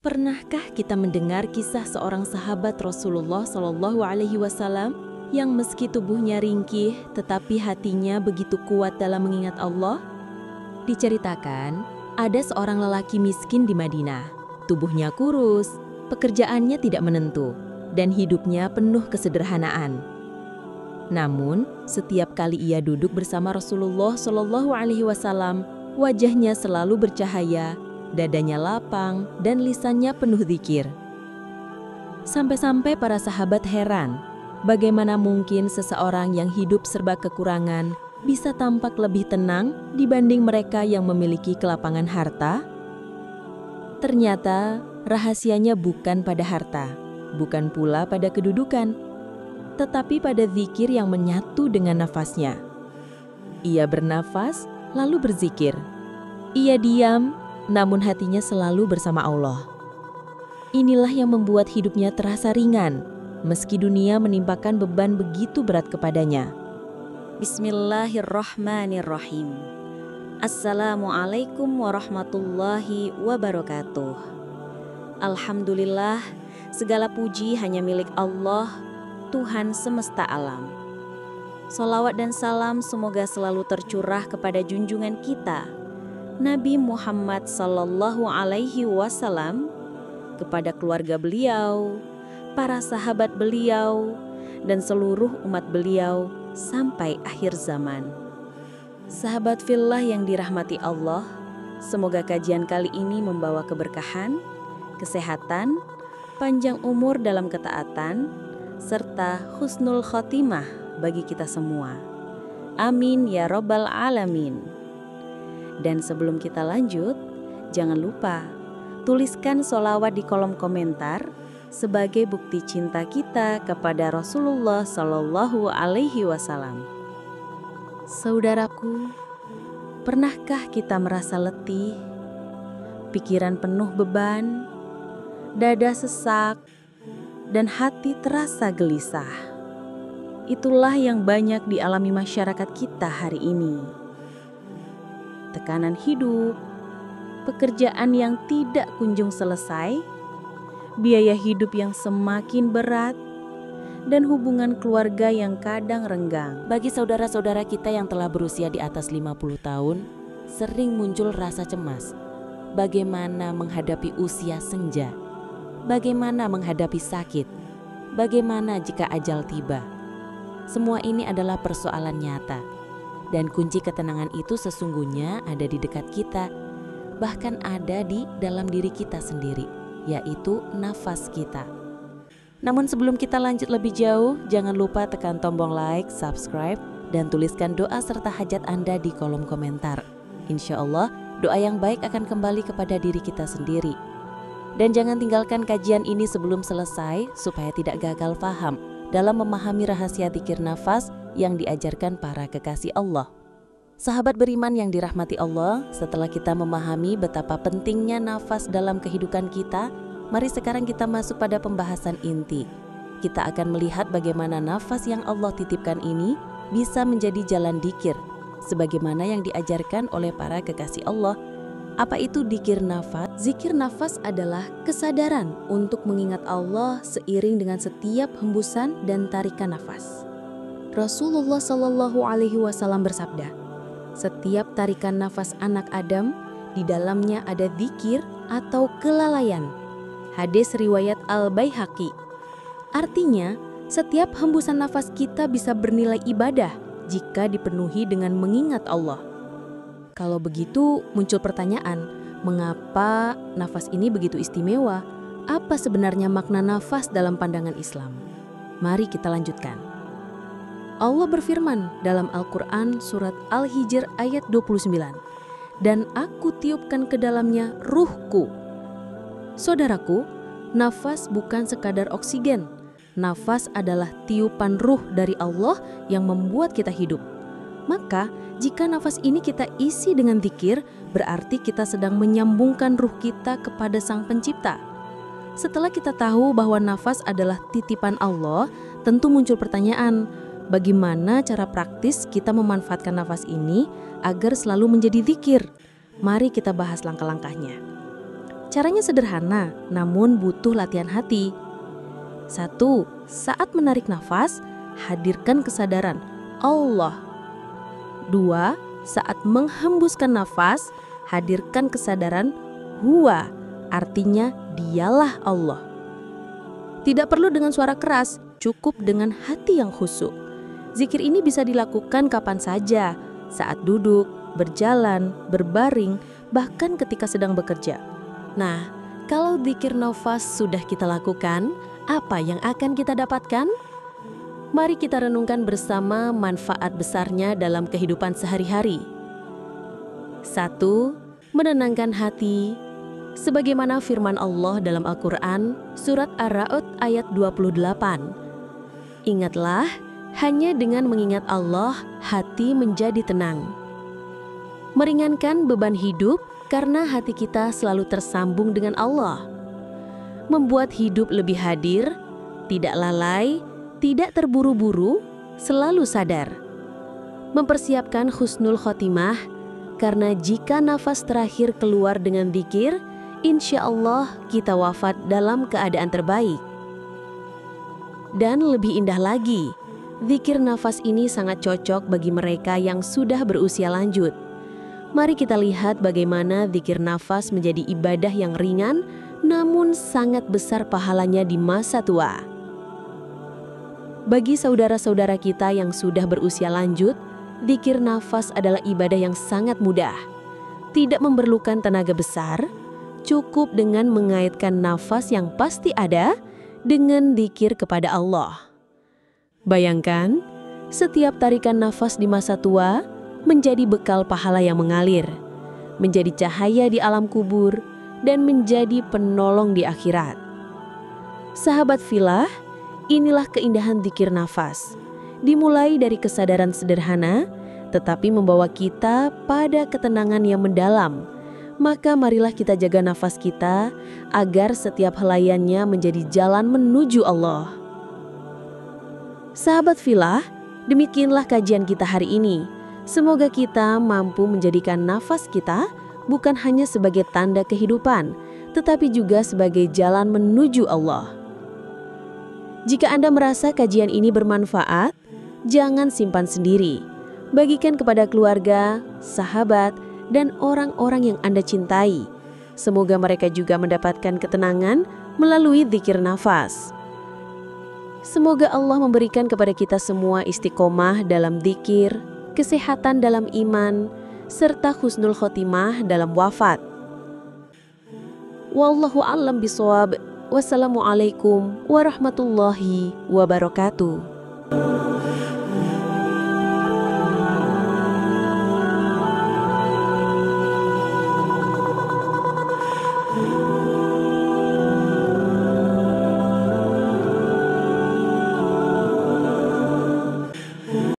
Pernahkah kita mendengar kisah seorang sahabat Rasulullah Shallallahu Alaihi Wasallam yang meski tubuhnya ringkih, tetapi hatinya begitu kuat dalam mengingat Allah? Diceritakan, ada seorang lelaki miskin di Madinah. Tubuhnya kurus, pekerjaannya tidak menentu, dan hidupnya penuh kesederhanaan. Namun, setiap kali ia duduk bersama Rasulullah Shallallahu Alaihi Wasallam, wajahnya selalu bercahaya, dadanya lapang, dan lisannya penuh zikir. Sampai-sampai para sahabat heran, bagaimana mungkin seseorang yang hidup serba kekurangan bisa tampak lebih tenang dibanding mereka yang memiliki kelapangan harta? Ternyata, rahasianya bukan pada harta, bukan pula pada kedudukan, tetapi pada zikir yang menyatu dengan nafasnya. Ia bernafas, lalu berzikir. Ia diam, namun hatinya selalu bersama Allah. Inilah yang membuat hidupnya terasa ringan, meski dunia menimpakan beban begitu berat kepadanya. Bismillahirrahmanirrahim. Assalamualaikum warahmatullahi wabarakatuh. Alhamdulillah, segala puji hanya milik Allah, Tuhan semesta alam. Sholawat dan salam semoga selalu tercurah kepada junjungan kita, Nabi Muhammad Sallallahu Alaihi Wasallam, kepada keluarga beliau, para sahabat beliau, dan seluruh umat beliau sampai akhir zaman. Sahabat fillah yang dirahmati Allah, semoga kajian kali ini membawa keberkahan, kesehatan, panjang umur dalam ketaatan, serta husnul khotimah bagi kita semua. Amin ya Rabbal Alamin. Dan sebelum kita lanjut, jangan lupa tuliskan sholawat di kolom komentar sebagai bukti cinta kita kepada Rasulullah Shallallahu Alaihi Wasallam. Saudaraku, pernahkah kita merasa letih, pikiran penuh beban, dada sesak, dan hati terasa gelisah? Itulah yang banyak dialami masyarakat kita hari ini. Tekanan hidup, pekerjaan yang tidak kunjung selesai, biaya hidup yang semakin berat, dan hubungan keluarga yang kadang renggang. Bagi saudara-saudara kita yang telah berusia di atas 50 tahun, sering muncul rasa cemas. Bagaimana menghadapi usia senja? Bagaimana menghadapi sakit? Bagaimana jika ajal tiba? Semua ini adalah persoalan nyata. Dan kunci ketenangan itu sesungguhnya ada di dekat kita, bahkan ada di dalam diri kita sendiri, yaitu nafas kita. Namun sebelum kita lanjut lebih jauh, jangan lupa tekan tombol like, subscribe, dan tuliskan doa serta hajat Anda di kolom komentar. Insya Allah, doa yang baik akan kembali kepada diri kita sendiri. Dan jangan tinggalkan kajian ini sebelum selesai, supaya tidak gagal paham dalam memahami rahasia zikir nafas yang diajarkan para kekasih Allah. Sahabat beriman yang dirahmati Allah, setelah kita memahami betapa pentingnya nafas dalam kehidupan kita, mari sekarang kita masuk pada pembahasan inti. Kita akan melihat bagaimana nafas yang Allah titipkan ini bisa menjadi jalan dzikir, sebagaimana yang diajarkan oleh para kekasih Allah. Apa itu dzikir nafas? Zikir nafas adalah kesadaran untuk mengingat Allah seiring dengan setiap hembusan dan tarikan nafas. Rasulullah Shallallahu Alaihi Wasallam bersabda, setiap tarikan nafas anak Adam, di dalamnya ada dzikir atau kelalaian. Hadis riwayat Al-Baihaqi. Artinya, setiap hembusan nafas kita bisa bernilai ibadah jika dipenuhi dengan mengingat Allah. Kalau begitu, muncul pertanyaan, mengapa nafas ini begitu istimewa? Apa sebenarnya makna nafas dalam pandangan Islam? Mari kita lanjutkan. Allah berfirman dalam Al-Quran surat Al-Hijr ayat 29, dan aku tiupkan ke dalamnya ruhku. Saudaraku, nafas bukan sekadar oksigen. Nafas adalah tiupan ruh dari Allah yang membuat kita hidup. Maka, jika nafas ini kita isi dengan zikir, berarti kita sedang menyambungkan ruh kita kepada Sang Pencipta. Setelah kita tahu bahwa nafas adalah titipan Allah, tentu muncul pertanyaan, bagaimana cara praktis kita memanfaatkan nafas ini agar selalu menjadi zikir? Mari kita bahas langkah-langkahnya. Caranya sederhana, namun butuh latihan hati. 1. Saat menarik nafas, hadirkan kesadaran Allah. 2. Saat menghembuskan nafas, hadirkan kesadaran Huwa, artinya dialah Allah. Tidak perlu dengan suara keras, cukup dengan hati yang khusyuk. Zikir ini bisa dilakukan kapan saja, saat duduk, berjalan, berbaring, bahkan ketika sedang bekerja. Nah, kalau zikir nafas sudah kita lakukan, apa yang akan kita dapatkan? Mari kita renungkan bersama manfaat besarnya dalam kehidupan sehari-hari. 1. Menenangkan hati. Sebagaimana firman Allah dalam Al-Quran, surat Ar-Ra'd ayat 28. Ingatlah, hanya dengan mengingat Allah, hati menjadi tenang. Meringankan beban hidup karena hati kita selalu tersambung dengan Allah. Membuat hidup lebih hadir, tidak lalai, tidak terburu-buru, selalu sadar. Mempersiapkan husnul khotimah, karena jika nafas terakhir keluar dengan dzikir, insya Allah kita wafat dalam keadaan terbaik. Dan lebih indah lagi, dzikir nafas ini sangat cocok bagi mereka yang sudah berusia lanjut. Mari kita lihat bagaimana dzikir nafas menjadi ibadah yang ringan, namun sangat besar pahalanya di masa tua. Bagi saudara-saudara kita yang sudah berusia lanjut, dzikir nafas adalah ibadah yang sangat mudah. Tidak memerlukan tenaga besar, cukup dengan mengaitkan nafas yang pasti ada dengan dzikir kepada Allah. Bayangkan, setiap tarikan nafas di masa tua menjadi bekal pahala yang mengalir, menjadi cahaya di alam kubur, dan menjadi penolong di akhirat. Sahabat filah, inilah keindahan dzikir nafas. Dimulai dari kesadaran sederhana, tetapi membawa kita pada ketenangan yang mendalam. Maka marilah kita jaga nafas kita agar setiap helaiannya menjadi jalan menuju Allah. Sahabat filah, demikianlah kajian kita hari ini. Semoga kita mampu menjadikan nafas kita bukan hanya sebagai tanda kehidupan, tetapi juga sebagai jalan menuju Allah. Jika Anda merasa kajian ini bermanfaat, jangan simpan sendiri. Bagikan kepada keluarga, sahabat, dan orang-orang yang Anda cintai. Semoga mereka juga mendapatkan ketenangan melalui dzikir nafas. Semoga Allah memberikan kepada kita semua istiqomah dalam dzikir, kesehatan dalam iman, serta husnul khotimah dalam wafat. Wallahu a'lam bishawab. Wassalamualaikum warahmatullahi wabarakatuh.